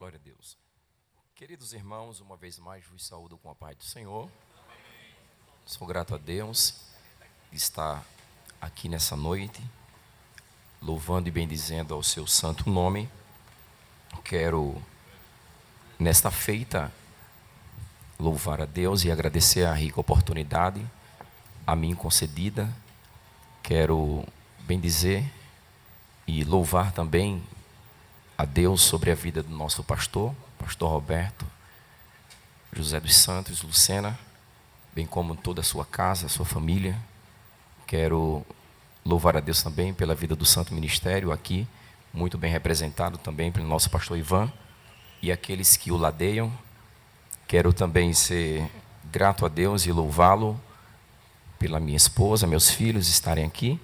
Glória a Deus. Queridos irmãos, uma vez mais vos saúdo com a paz do Senhor. Sou grato a Deus de estar aqui nessa noite, louvando e bendizendo ao seu santo nome. Quero, nesta feita, louvar a Deus e agradecer a rica oportunidade a mim concedida. Quero bendizer e louvar também a Deus sobre a vida do nosso pastor Roberto, José dos Santos, Lucena, bem como toda a sua casa, a sua família. Quero louvar a Deus também pela vida do Santo Ministério aqui, muito bem representado também pelo nosso pastor Ivan e aqueles que o ladeiam. Quero também ser grato a Deus e louvá-lo pela minha esposa, meus filhos estarem aqui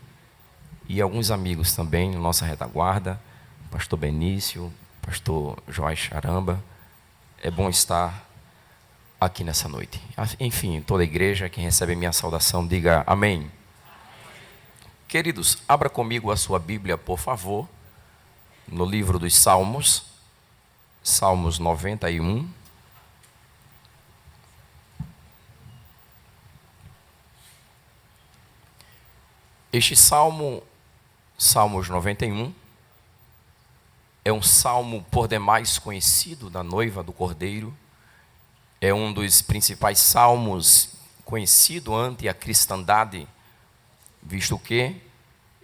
e alguns amigos também, nossa retaguarda, pastor Benício, pastor Joás Charamba. É bom estar aqui nessa noite. Enfim, toda a igreja que recebe minha saudação, diga amém. Queridos, abra comigo a sua Bíblia, por favor, no livro dos Salmos, Salmos 91. Este salmo, Salmos 91, é um salmo por demais conhecido da noiva do Cordeiro. É um dos principais salmos conhecido ante a cristandade, visto que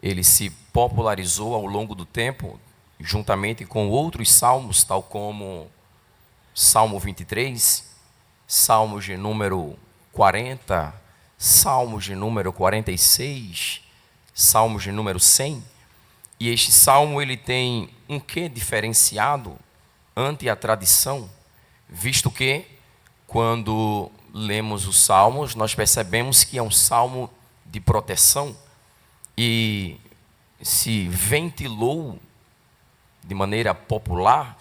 ele se popularizou ao longo do tempo, juntamente com outros salmos, tal como Salmo 23, Salmos de número 40, Salmos de número 46, Salmos de número 100. E este salmo ele tem um quê diferenciado ante a tradição, visto que quando lemos os salmos, nós percebemos que é um salmo de proteção e se ventilou de maneira popular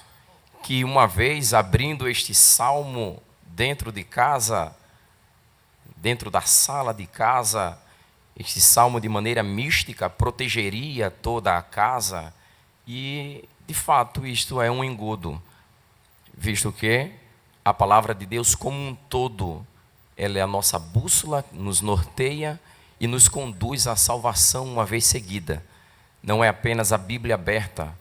que uma vez abrindo este salmo dentro de casa, dentro da sala de casa, este salmo de maneira mística protegeria toda a casa e, de fato, isto é um engodo, visto que a palavra de Deus como um todo, ela é a nossa bússola, nos norteia e nos conduz à salvação uma vez seguida. Não é apenas a Bíblia aberta,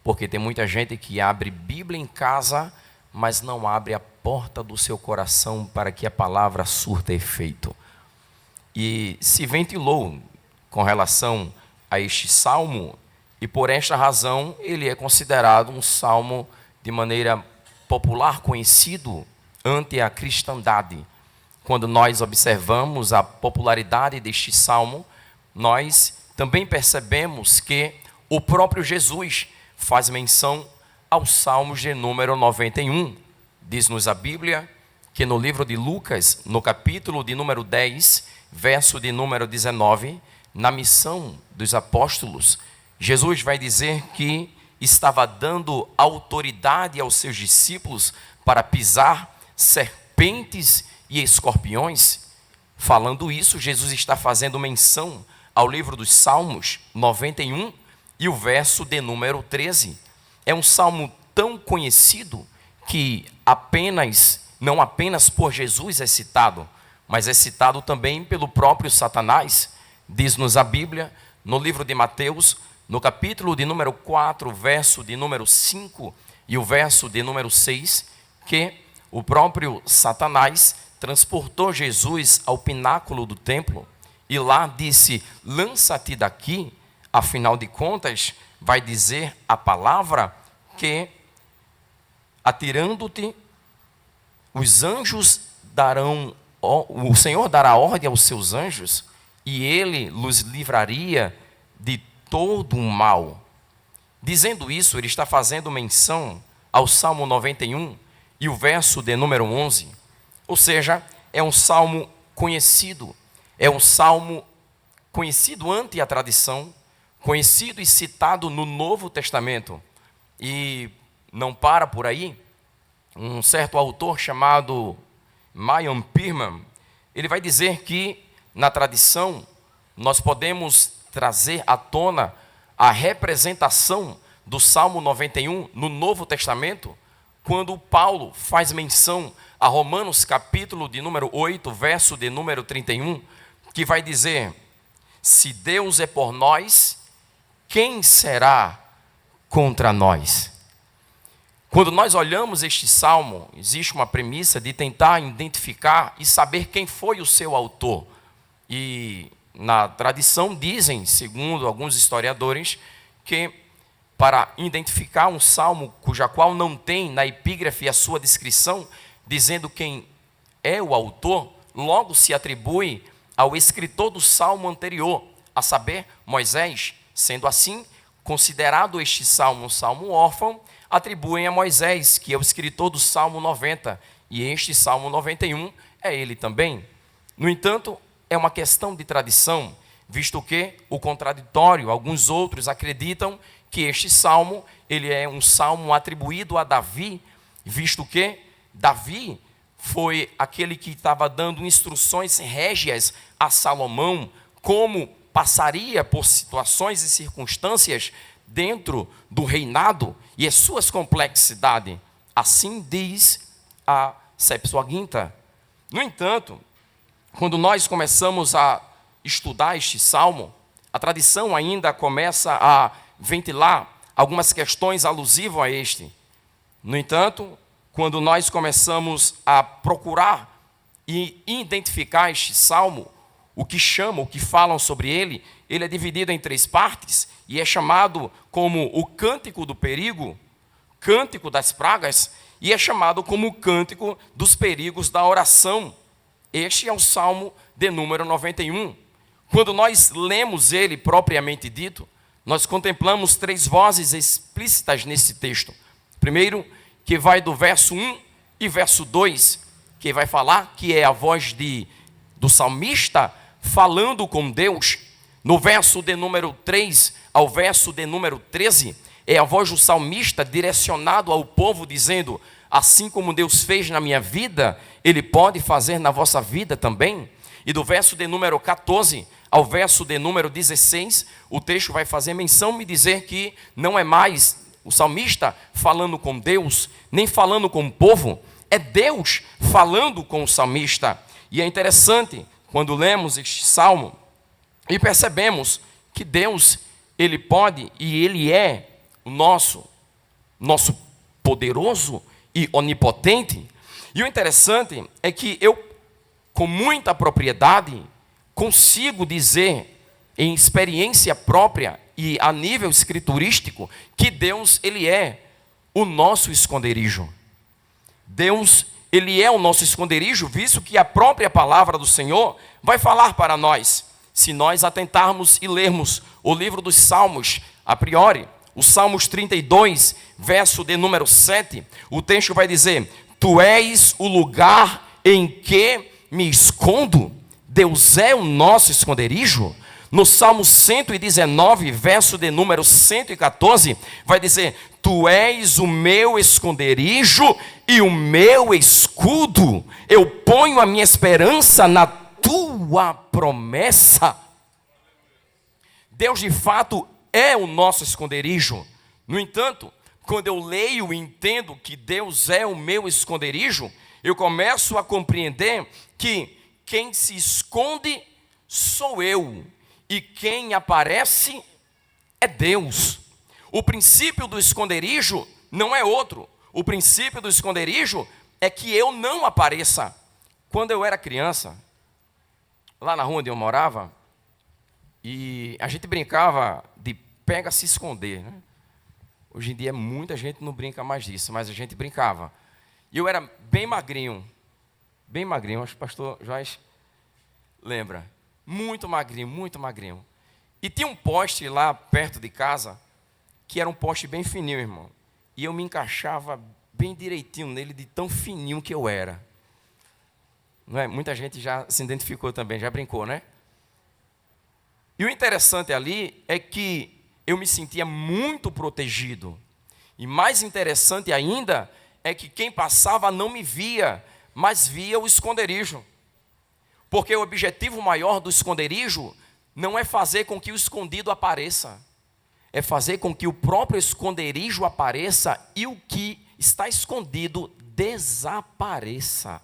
porque tem muita gente que abre Bíblia em casa, mas não abre a porta do seu coração para que a palavra surta efeito. E se ventilou com relação a este salmo, e por esta razão ele é considerado um salmo de maneira popular, conhecido ante a cristandade. Quando nós observamos a popularidade deste salmo, nós também percebemos que o próprio Jesus faz menção aos salmos de número 91. Diz-nos a Bíblia que no livro de Lucas, no capítulo de número 10, verso de número 19, na missão dos apóstolos, Jesus vai dizer que estava dando autoridade aos seus discípulos para pisar serpentes e escorpiões. Falando isso, Jesus está fazendo menção ao livro dos Salmos 91 e o verso de número 13. É um salmo tão conhecido que não apenas por Jesus é citado, mas é citado também pelo próprio Satanás. Diz-nos a Bíblia, no livro de Mateus, no capítulo de número 4, verso de número 5 e o verso de número 6, que o próprio Satanás transportou Jesus ao pináculo do templo e lá disse: lança-te daqui. Afinal de contas, vai dizer a palavra que, atirando-te, os anjos o Senhor dará ordem aos seus anjos e ele os livraria de todo o mal. Dizendo isso, ele está fazendo menção ao Salmo 91 e o verso de número 11. Ou seja, é um salmo conhecido, ante a tradição, conhecido e citado no Novo Testamento. E não para por aí, um certo autor chamado Mayan Pirman, ele vai dizer que na tradição nós podemos trazer à tona a representação do Salmo 91 no Novo Testamento quando Paulo faz menção a Romanos capítulo de número 8, verso de número 31, que vai dizer: se Deus é por nós, quem será contra nós? Quando nós olhamos este salmo, existe uma premissa de tentar identificar e saber quem foi o seu autor. E na tradição dizem, segundo alguns historiadores, que para identificar um salmo cuja qual não tem na epígrafe a sua descrição, dizendo quem é o autor, logo se atribui ao escritor do salmo anterior, a saber, Moisés. Sendo assim, considerado este salmo um salmo órfão, atribuem a Moisés, que é o escritor do Salmo 90, e este Salmo 91 é ele também. No entanto, é uma questão de tradição, visto que o contraditório, alguns outros acreditam que este salmo, ele é um salmo atribuído a Davi, visto que Davi foi aquele que estava dando instruções régias a Salomão, como passaria por situações e circunstâncias dentro do reinado e as suas complexidades. Assim diz a Septuaginta. No entanto, quando nós começamos a estudar este salmo, a tradição ainda começa a ventilar algumas questões alusivas a este. No entanto, quando nós começamos a procurar e identificar este salmo, o que chamam, o que falam sobre ele, ele é dividido em 3 partes e é chamado como o cântico do perigo, cântico das pragas, e é chamado como o cântico dos perigos da oração. Este é o Salmo de número 91. Quando nós lemos ele propriamente dito, nós contemplamos 3 vozes explícitas nesse texto. Primeiro, que vai do verso 1 e verso 2, que vai falar que é a voz do salmista falando com Deus. No verso de número 3 ao verso de número 13, é a voz do salmista direcionado ao povo, dizendo: assim como Deus fez na minha vida, Ele pode fazer na vossa vida também. E do verso de número 14 ao verso de número 16, o texto vai fazer menção e dizer que não é mais o salmista falando com Deus, nem falando com o povo, é Deus falando com o salmista. E é interessante, quando lemos este salmo, e percebemos que Deus, Ele pode e Ele é o nosso poderoso e onipotente. E o interessante é que eu, com muita propriedade, consigo dizer, em experiência própria e a nível escriturístico, que Deus, Ele é o nosso esconderijo. Deus, Ele é o nosso esconderijo, visto que a própria palavra do Senhor vai falar para nós. Se nós atentarmos e lermos o livro dos Salmos, a priori, o Salmos 32, verso de número 7, o texto vai dizer: Tu és o lugar em que me escondo. Deus é o nosso esconderijo. No Salmo 119, verso de número 114, vai dizer: Tu és o meu esconderijo e o meu escudo. Eu ponho a minha esperança na tua promessa. Deus de fato é o nosso esconderijo. No entanto, quando eu leio e entendo que Deus é o meu esconderijo, eu começo a compreender que quem se esconde sou eu e quem aparece é Deus. O princípio do esconderijo não é outro. O princípio do esconderijo é que eu não apareça. Quando eu era criança, lá na rua onde eu morava, e a gente brincava de pega se esconder, né? Hoje em dia muita gente não brinca mais disso, mas a gente brincava. E eu era bem magrinho, acho que o pastor Joás lembra. Muito magrinho, muito magrinho. E tinha um poste lá perto de casa, que era um poste bem fininho, irmão. E eu me encaixava bem direitinho nele, de tão fininho que eu era. Não é? Muita gente já se identificou também, já brincou, né? E o interessante ali é que eu me sentia muito protegido. E mais interessante ainda é que quem passava não me via, mas via o esconderijo. Porque o objetivo maior do esconderijo não é fazer com que o escondido apareça, é fazer com que o próprio esconderijo apareça e o que está escondido desapareça.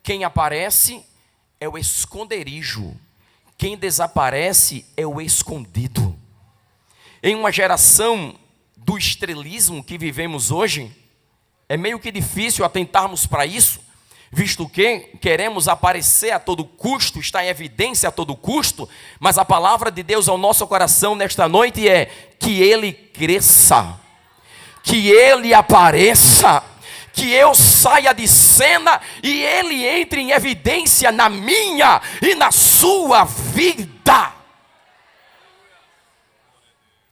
Quem aparece é o esconderijo. Quem desaparece é o escondido. Em uma geração do estrelismo que vivemos hoje, é meio que difícil atentarmos para isso, visto que queremos aparecer a todo custo, estar em evidência a todo custo, mas a palavra de Deus ao nosso coração nesta noite é que Ele cresça, que Ele apareça, que eu saia de cena e Ele entre em evidência na minha e na sua vida.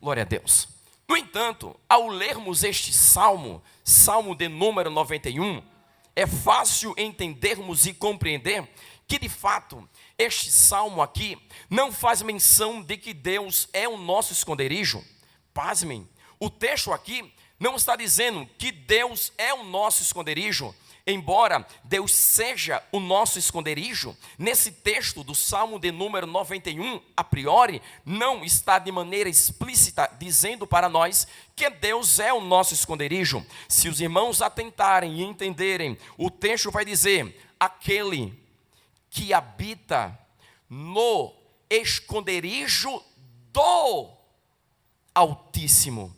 Glória a Deus. No entanto, ao lermos este salmo, salmo de número 91, é fácil entendermos e compreender que de fato este salmo aqui não faz menção de que Deus é o nosso esconderijo. Pasmem, o texto aqui não está dizendo que Deus é o nosso esconderijo, embora Deus seja o nosso esconderijo. Nesse texto do Salmo de número 91, a priori, não está de maneira explícita dizendo para nós que Deus é o nosso esconderijo. Se os irmãos atentarem e entenderem, o texto vai dizer: aquele que habita no esconderijo do Altíssimo.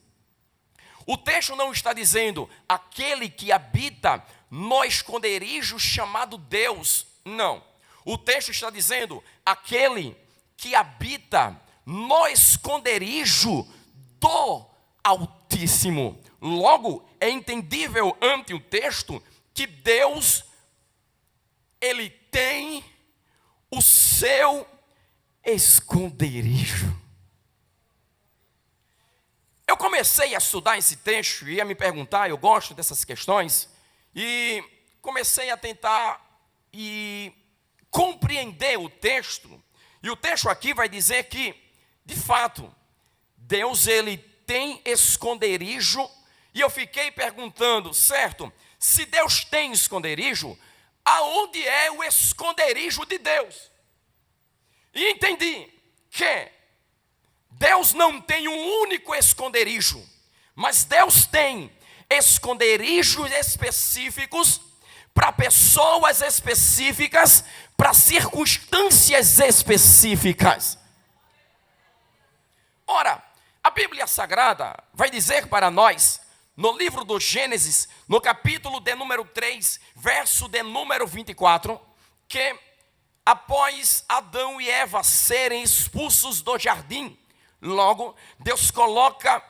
O texto não está dizendo aquele que habita no esconderijo chamado Deus. Não. O texto está dizendo aquele que habita no esconderijo do Altíssimo. Logo, é entendível ante o texto que Deus, Ele tem o seu esconderijo. Eu comecei a estudar esse texto e a me perguntar, eu gosto dessas questões, e comecei a tentar e compreender o texto. E o texto aqui vai dizer que, de fato, Deus ele tem esconderijo, e eu fiquei perguntando, certo, se Deus tem esconderijo, aonde é o esconderijo de Deus? E entendi que Deus não tem um único esconderijo, mas Deus tem esconderijos específicos para pessoas específicas, para circunstâncias específicas. Ora, a Bíblia Sagrada vai dizer para nós, no livro do Gênesis, no capítulo de número 3, verso de número 24, que após Adão e Eva serem expulsos do jardim, logo, Deus coloca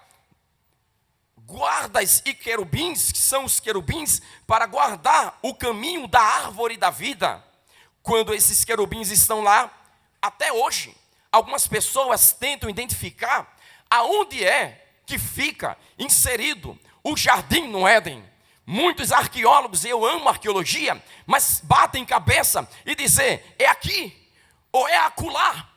guardas e querubins, que são os querubins, para guardar o caminho da árvore da vida. Quando esses querubins estão lá, até hoje, algumas pessoas tentam identificar aonde é que fica inserido o jardim no Éden. Muitos arqueólogos, e eu amo arqueologia, mas batem cabeça e dizem, é aqui ou é acolá.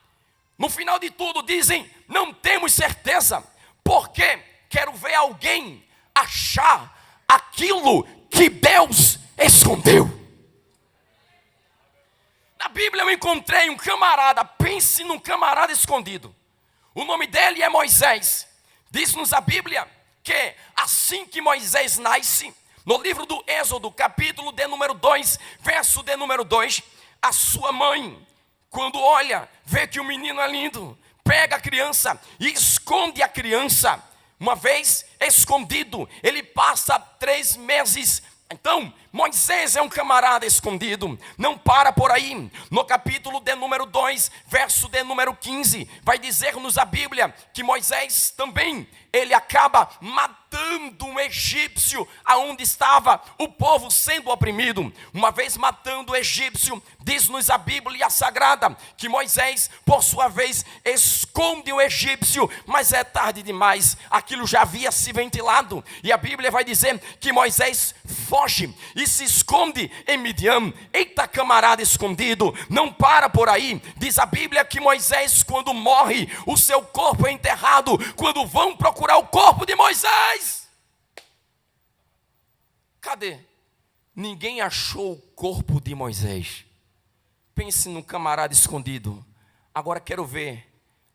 No final de tudo dizem, não temos certeza, porque quero ver alguém achar aquilo que Deus escondeu. Na Bíblia eu encontrei um camarada, pense num camarada escondido. O nome dele é Moisés. Diz-nos a Bíblia que assim que Moisés nasce, no livro do Êxodo, capítulo de número 2, verso de número 2, a sua mãe, quando olha, vê que o menino é lindo, pega a criança e esconde a criança. Uma vez escondido, ele passa 3 meses. Então, Moisés é um camarada escondido. Não para por aí. No capítulo de número 2, verso de número 15, vai dizer-nos a Bíblia que Moisés também, ele acaba matando um egípcio aonde estava o povo sendo oprimido. Uma vez matando o egípcio, diz-nos a Bíblia Sagrada que Moisés, por sua vez, esconde o egípcio, mas é tarde demais, aquilo já havia se ventilado, e a Bíblia vai dizer que Moisés foge e se esconde em Midian. Eita, camarada escondido, não para por aí. Diz a Bíblia que Moisés, quando morre, o seu corpo é enterrado. Quando vão procurar o corpo de Moisés, cadê? Ninguém achou o corpo de Moisés. Pense num camarada escondido. Agora quero ver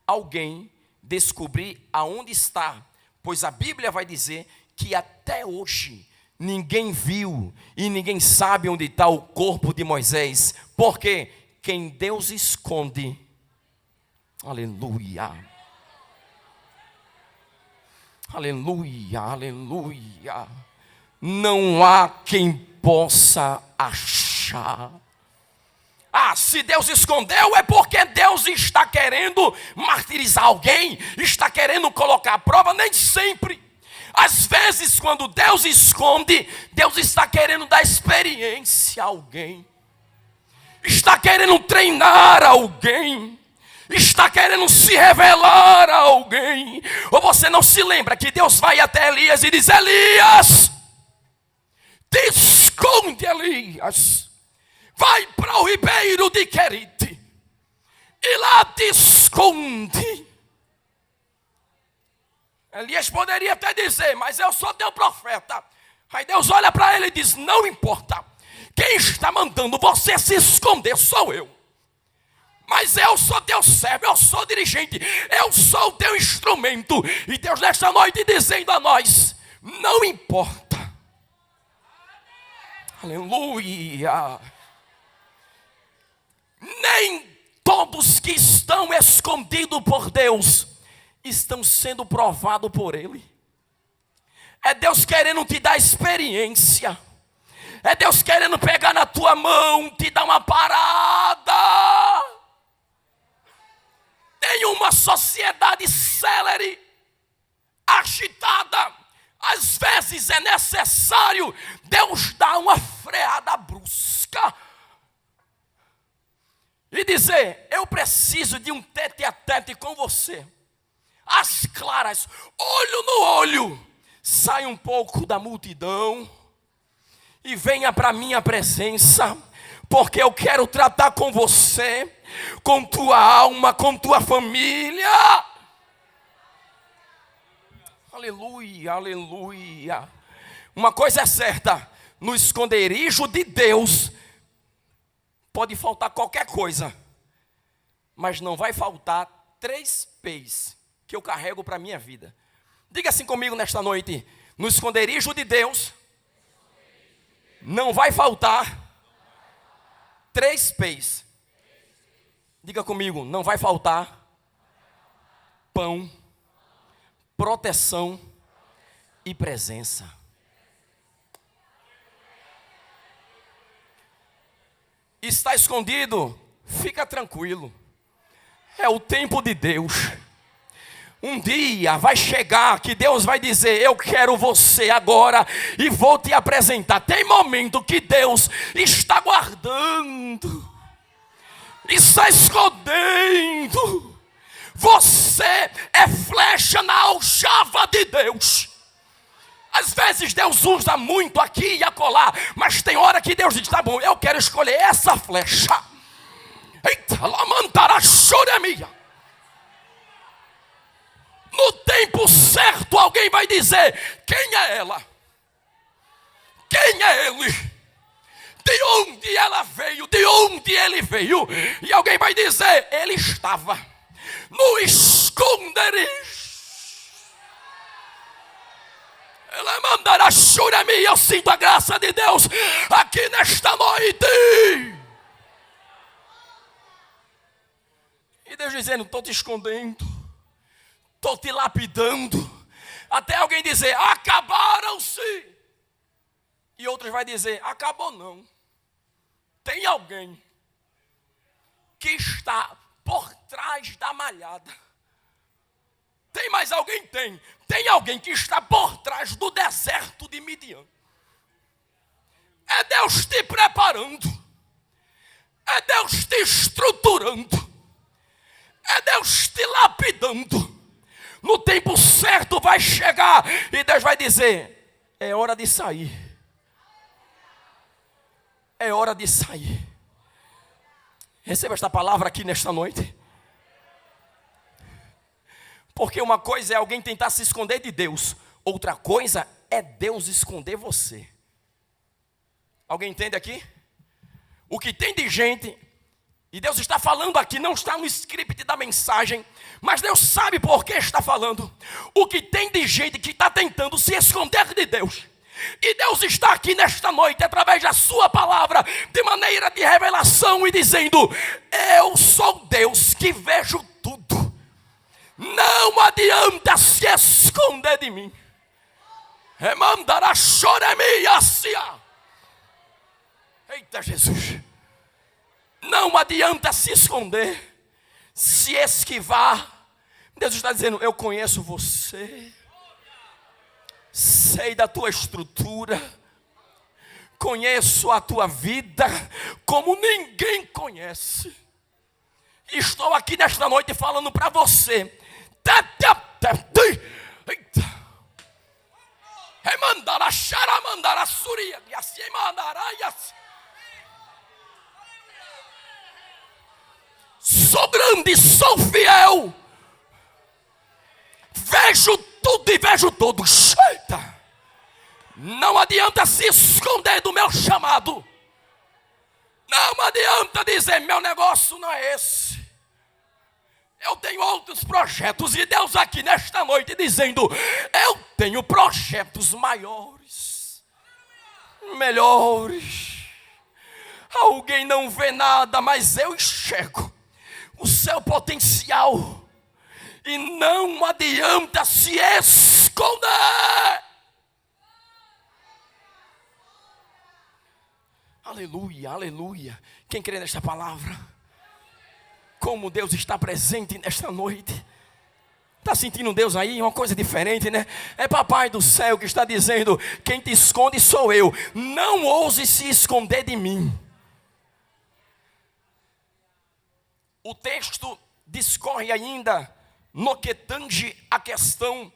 alguém descobrir aonde está, pois a Bíblia vai dizer que até hoje ninguém viu e ninguém sabe onde está o corpo de Moisés, porque quem Deus esconde, aleluia, aleluia, aleluia, não há quem possa achar. Se Deus escondeu, é porque Deus está querendo martirizar alguém, está querendo colocar a prova. Nem sempre. Às vezes, quando Deus esconde, Deus está querendo dar experiência a alguém, está querendo treinar alguém, está querendo se revelar a alguém. Ou você não se lembra que Deus vai até Elias e diz: Elias, te esconde, Elias, vai para o ribeiro de Querite e lá te esconde. Elias poderia até dizer: mas eu sou teu profeta. Aí Deus olha para ele e diz: não importa, quem está mandando você se esconder sou eu. Mas eu sou teu servo, eu sou dirigente, eu sou o teu instrumento. E Deus nesta noite dizendo a nós: não importa. Aleluia. Nem todos que estão escondidos por Deus estão sendo provados por Ele. É Deus querendo te dar experiência. É Deus querendo pegar na tua mão, te dar uma parada. Em uma sociedade célere, agitada, às vezes é necessário Deus dar uma freada brusca e dizer: eu preciso de um tete a tete com você, às claras, olho no olho. Sai um pouco da multidão e venha para a minha presença, porque eu quero tratar com você, com tua alma, com tua família. Aleluia, aleluia. Uma coisa é certa: no esconderijo de Deus pode faltar qualquer coisa, mas não vai faltar 3 P's que eu carrego para a minha vida. Diga assim comigo nesta noite: no esconderijo de Deus não vai faltar 3 P's. Diga comigo: não vai faltar pão, proteção e presença. Está escondido? Fica tranquilo. É o tempo de Deus. Um dia vai chegar que Deus vai dizer: eu quero você agora e vou te apresentar. Tem momento que Deus está guardando, está escondendo. Você é flecha na aljava de Deus. Às vezes Deus usa muito aqui e acolá, mas tem hora que Deus diz: tá bom, eu quero escolher essa flecha. Eita, lamantará choremia. No tempo certo alguém vai dizer: quem é ela? Quem é ele? De onde ela veio? De onde ele veio? E alguém vai dizer: ele estava no esconderijo. Ela mandará chorar-me. Eu sinto a graça de Deus aqui nesta noite. E Deus dizendo: estou te escondendo, estou te lapidando. Até alguém dizer: acabaram-se. E outros vai dizer: acabou não. Tem alguém que está por trás da malhada. Tem mais alguém? Tem alguém que está por trás do deserto de Midian. É Deus te preparando. É Deus te estruturando. É Deus te lapidando. No tempo certo vai chegar e Deus vai dizer: é hora de sair. É hora de sair. Receba esta palavra aqui nesta noite. Porque uma coisa é alguém tentar se esconder de Deus, outra coisa é Deus esconder você. Alguém entende aqui? O que tem de gente E Deus está falando aqui, não está no script da mensagem, mas Deus sabe por que está falando. O que tem de gente que está tentando se esconder de Deus. E Deus está aqui nesta noite, através da sua palavra, de maneira de revelação, e dizendo: eu sou Deus que vejo tudo. Não adianta se esconder de mim. Remandará choremia-se-a. Eita Jesus. Não adianta se esconder, se esquivar. Deus está dizendo: eu conheço você, sei da tua estrutura, conheço a tua vida como ninguém conhece. Estou aqui nesta noite falando para você. Eita. Remandará charamandará suria e assim mandará e assim. Sou grande, sou fiel. Vejo tudo e vejo todos. Eita. Não adianta se esconder do meu chamado. Não adianta dizer: meu negócio não é esse. Eu tenho outros projetos. E Deus aqui nesta noite dizendo: eu tenho projetos maiores, melhores. Alguém não vê nada, mas eu enxergo o seu potencial. E não adianta se esconder. Aleluia, aleluia. Quem crê nesta palavra? Como Deus está presente nesta noite. Está sentindo Deus aí? Uma coisa diferente, né? É Papai do céu que está dizendo: quem te esconde sou eu. Não ouse se esconder de mim. O texto discorre ainda no que tange a questão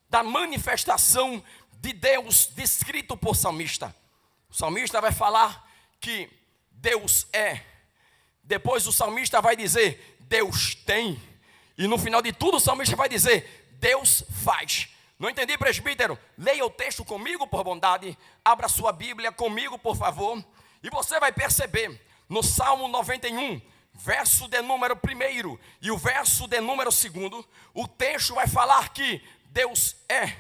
da manifestação de Deus descrito por salmista. O salmista vai falar que Deus é. Depois o salmista vai dizer: Deus tem. E no final de tudo o salmista vai dizer: Deus faz. Não entendi, presbítero? Leia o texto comigo, por bondade. Abra sua Bíblia comigo, por favor. E você vai perceber no Salmo 91, verso de número 1 e o verso de número 2, o texto vai falar que Deus é,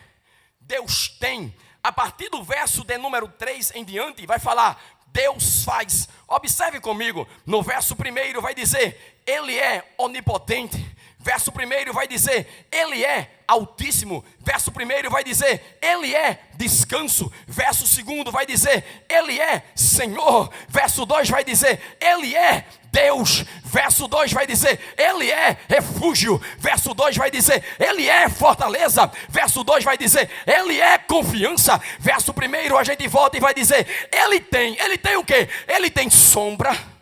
Deus tem. A partir do verso de número 3 em diante, vai falar: Deus faz. Observe comigo, no verso 1 vai dizer: Ele é onipotente. Verso 1 vai dizer: Ele é altíssimo. Verso 1 vai dizer: Ele é descanso. Verso 2 vai dizer: Ele é Senhor. Verso 2 vai dizer: Ele é Deus. Verso 2 vai dizer: Ele é refúgio. Verso 2 vai dizer: Ele é fortaleza. Verso 2 vai dizer: Ele é confiança. Verso 1 a gente volta e vai dizer: Ele tem o quê? Ele tem sombra.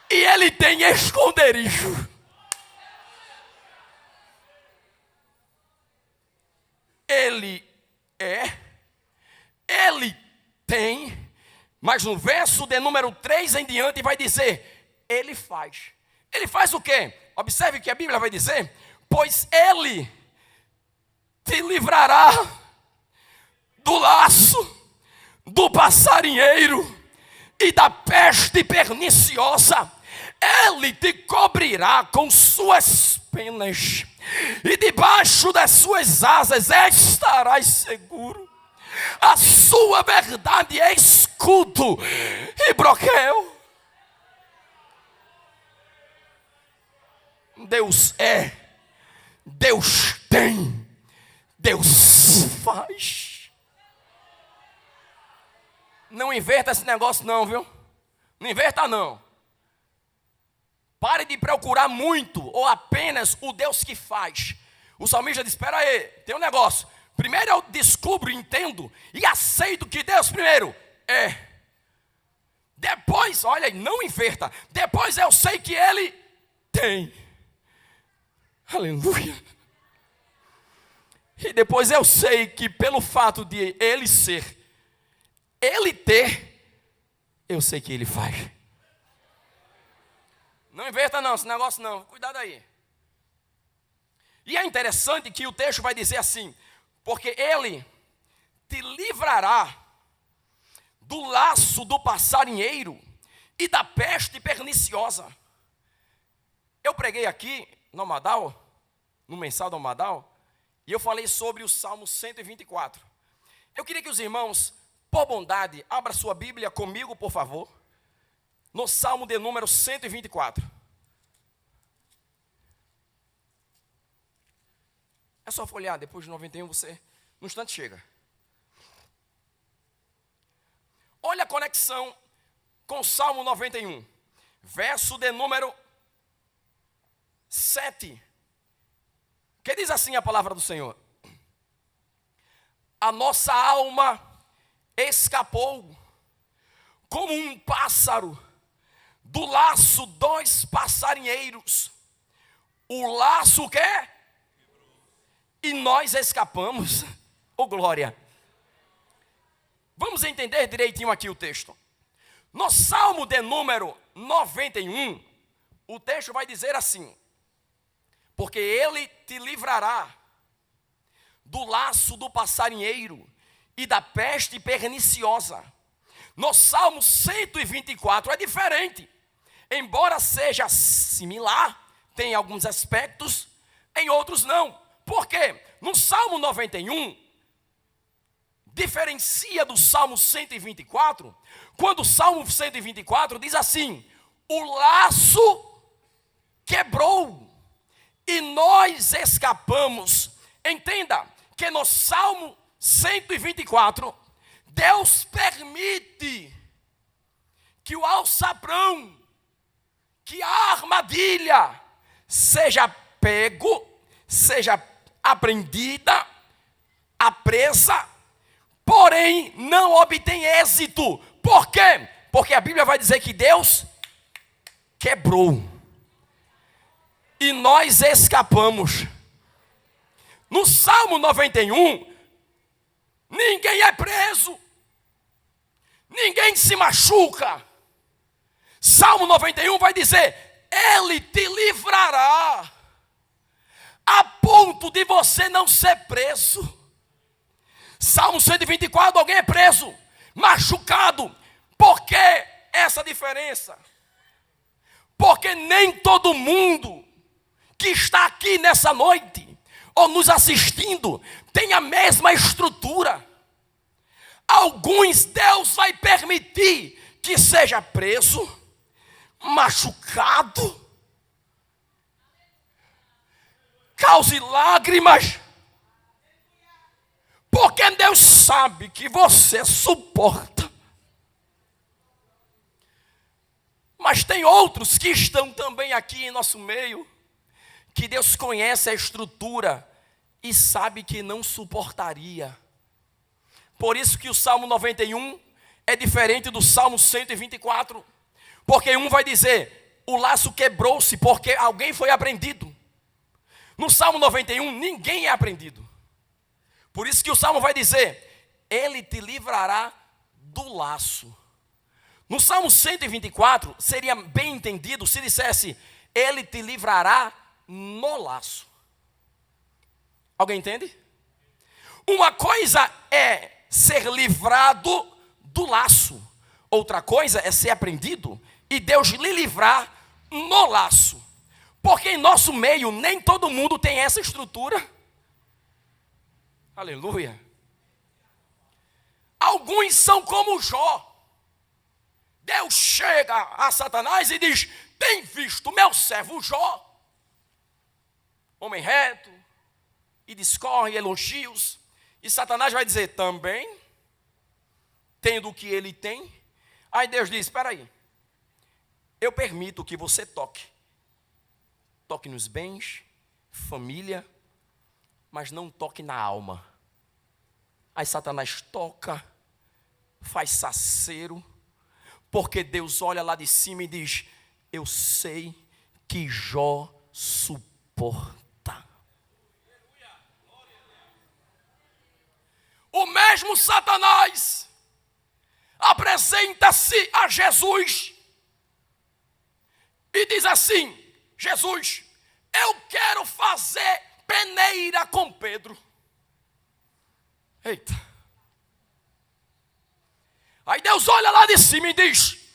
E Ele tem esconderijo. Ele é, Ele tem, mas no verso de número 3 em diante vai dizer: Ele faz. Ele faz o quê? Observe o que a Bíblia vai dizer: pois Ele te livrará do laço, do passarinheiro e da peste perniciosa. Ele te cobrirá com suas penas, e debaixo das suas asas estarás seguro. A sua verdade é escudo e broquel. Deus é, Deus tem, Deus faz. Não inverta esse negócio não, viu? Não inverta não. Pare de procurar muito ou apenas o Deus que faz. O salmista diz: espera aí, tem um negócio. Primeiro eu descubro, entendo e aceito que Deus primeiro é. Depois, olha aí, não inverta. Depois eu sei que Ele tem. Aleluia. E depois eu sei que pelo fato de Ele ser, Ele ter, eu sei que Ele faz. Não inverta não, esse negócio não, cuidado aí. E é interessante que o texto vai dizer assim: porque Ele te livrará do laço do passarinheiro e da peste perniciosa. Eu preguei aqui no Amadal, no mensal do Amadal, e eu falei sobre o Salmo 124. Eu queria que os irmãos, por bondade, abra sua Bíblia comigo, por favor, no Salmo de número 124. É só folhear, depois de 91 você, no instante, chega. Olha a conexão com o Salmo 91, verso de número 7, que diz assim a palavra do Senhor: a nossa alma escapou como um pássaro do laço dos passarinheiros. O laço o quê? E nós escapamos. Oh, glória! Vamos entender direitinho aqui o texto. No Salmo de número 91, o texto vai dizer assim: porque ele te livrará do laço do passarinheiro e da peste perniciosa. No Salmo 124 é diferente. Embora seja similar, tem alguns aspectos, em outros não. Por quê? No Salmo 91, diferencia do Salmo 124, quando o Salmo 124 diz assim: o laço quebrou e nós escapamos. Entenda que no Salmo 124, Deus permite que o alçapão, que a armadilha seja pego, seja apreendida, a presa, porém não obtém êxito. Por quê? Porque a Bíblia vai dizer que Deus quebrou e nós escapamos. No Salmo 91, ninguém é preso, ninguém se machuca. Salmo 91 vai dizer: ele te livrará, a ponto de você não ser preso. Salmo 124, alguém é preso, machucado. Por que essa diferença? Porque nem todo mundo que está aqui nessa noite, ou nos assistindo, tem a mesma estrutura. Alguns Deus vai permitir que seja preso, machucado, cause lágrimas, porque Deus sabe que você suporta. Mas tem outros que estão também aqui em nosso meio, que Deus conhece a estrutura e sabe que não suportaria. Por isso que o Salmo 91 é diferente do Salmo 124. Porque um vai dizer: o laço quebrou-se porque alguém foi apreendido. No Salmo 91, ninguém é apreendido. Por isso que o Salmo vai dizer: ele te livrará do laço. No Salmo 124, seria bem entendido se dissesse: ele te livrará no laço. Alguém entende? Uma coisa é ser livrado do laço, outra coisa é ser apreendido e Deus lhe livrar no laço. Porque em nosso meio nem todo mundo tem essa estrutura. Aleluia. Alguns são como Jó. Deus chega a Satanás e diz: tem visto meu servo Jó, homem reto, e discorre elogios. E Satanás vai dizer: também, tendo o que ele tem. Aí Deus diz: espera aí, eu permito que você toque nos bens, família, mas não toque na alma. Aí Satanás toca, faz saceiro, porque Deus olha lá de cima e diz: eu sei que Jó suporta. O mesmo Satanás apresenta-se a Jesus e diz assim: Jesus, eu quero fazer peneira com Pedro. Eita. Aí Deus olha lá de cima e diz: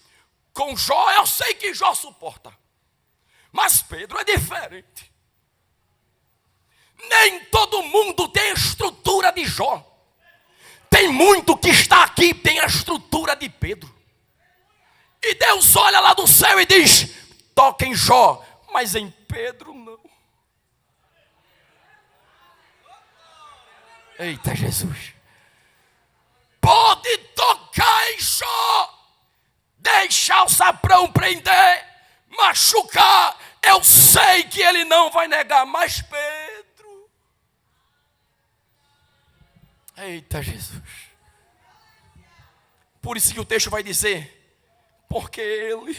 Com Jó, eu sei que Jó suporta. Mas Pedro é diferente. Nem todo mundo tem a estrutura de Jó. Tem muito que está aqui, tem a estrutura de Pedro. E Deus olha lá do céu e diz: toca em Jó, mas em Pedro não. Eita Jesus. Pode tocar em Jó, deixar o saprão prender, machucar. Eu sei que ele não vai negar, mas Pedro. Eita Jesus. Por isso que o texto vai dizer: porque ele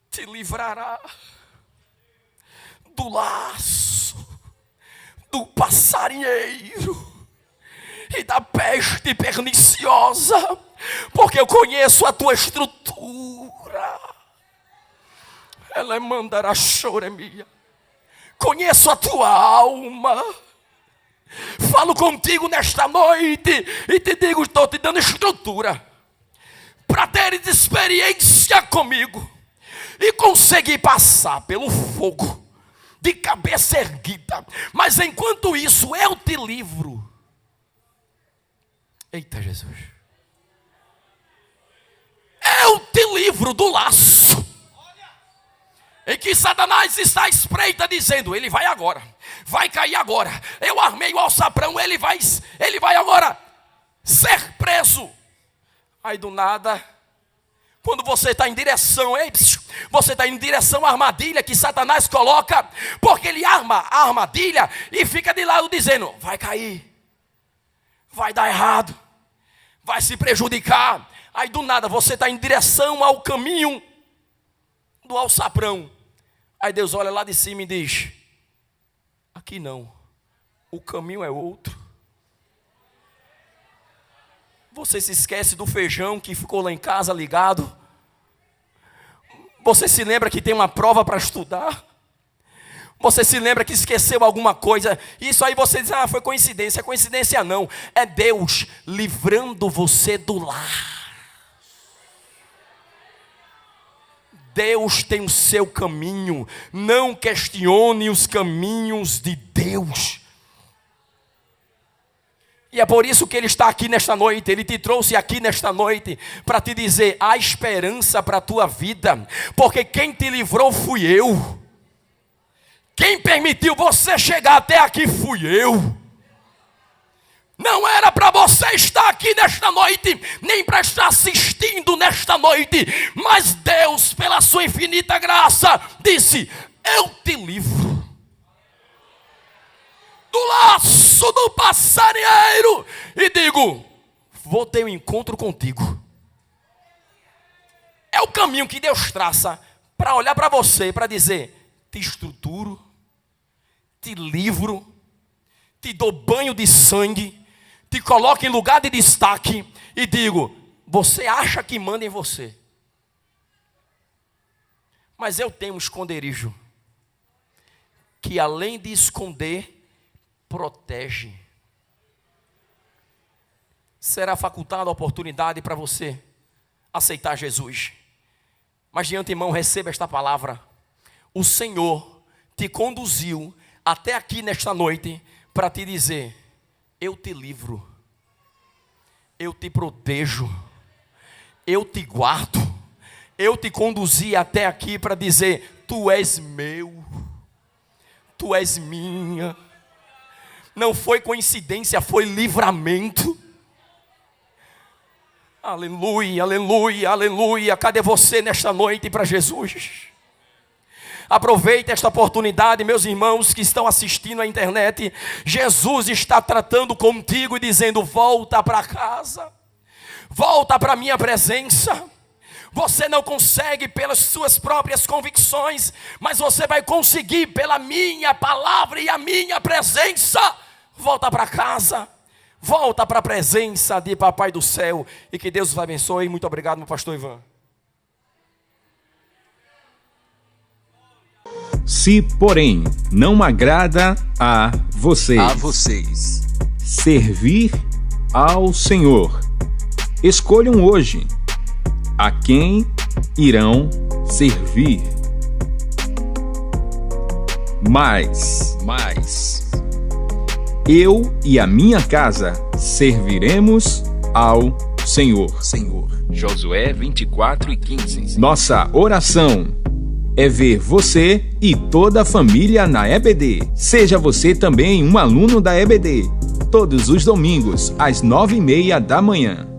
te livrará do laço, do passarinheiro e da peste perniciosa, porque eu conheço a tua estrutura. Ela mandará choremia. Conheço a tua alma. Falo contigo nesta noite e te digo: estou te dando estrutura para teres experiência comigo e conseguir passar pelo fogo de cabeça erguida. Mas enquanto isso, eu te livro. Eita Jesus. Eu te livro do laço em que Satanás está à espreita, dizendo: ele vai agora, vai cair agora. Eu armei o alçaprão, ele vai agora ser preso. Aí do nada, quando você está em direção, você está em direção à armadilha que Satanás coloca, porque ele arma a armadilha e fica de lado dizendo: vai cair, vai dar errado, vai se prejudicar. Aí do nada você está em direção ao caminho do alçaprão. Aí Deus olha lá de cima e diz: aqui não, o caminho é outro. Você se esquece do feijão que ficou lá em casa ligado. Você se lembra que tem uma prova para estudar. Você se lembra que esqueceu alguma coisa. Isso aí você diz: ah, foi coincidência. Coincidência não, é Deus livrando você do lar. Deus tem o seu caminho. Não questione os caminhos de Deus. E é por isso que Ele está aqui nesta noite. Ele te trouxe aqui nesta noite para te dizer: há esperança para a tua vida. Porque quem te livrou fui eu. Quem permitiu você chegar até aqui fui eu. Não era para você estar aqui nesta noite, nem para estar assistindo nesta noite. Mas Deus, pela sua infinita graça, disse: eu te livro do laço do passarinheiro e digo: vou ter um encontro contigo. É o caminho que Deus traça para olhar para você, para dizer: te estruturo, te livro, te dou banho de sangue, te coloco em lugar de destaque e digo: você acha que manda em você, mas eu tenho um esconderijo que, além de esconder, protege. Será facultada a oportunidade para você aceitar Jesus. Mas de antemão receba esta palavra: o Senhor te conduziu até aqui nesta noite para te dizer: eu te livro, eu te protejo, eu te guardo. Eu te conduzi até aqui para dizer: tu és meu, tu és minha. Não foi coincidência, foi livramento. Aleluia, aleluia, aleluia. Cadê você nesta noite para Jesus? Aproveite esta oportunidade, meus irmãos que estão assistindo à internet. Jesus está tratando contigo e dizendo: volta para casa, volta para a minha presença. Você não consegue pelas suas próprias convicções, mas você vai conseguir pela minha palavra e a minha presença. Volta para casa, volta para a presença de Papai do Céu, e que Deus os abençoe. Muito obrigado, meu pastor Ivan. Se, porém, não agrada a vocês servir ao Senhor, escolham hoje a quem irão servir. Mas eu e a minha casa serviremos ao Senhor. Josué 24:15. Nossa oração é ver você e toda a família na EBD. Seja você também um aluno da EBD. Todos os domingos, às 9:30 da manhã.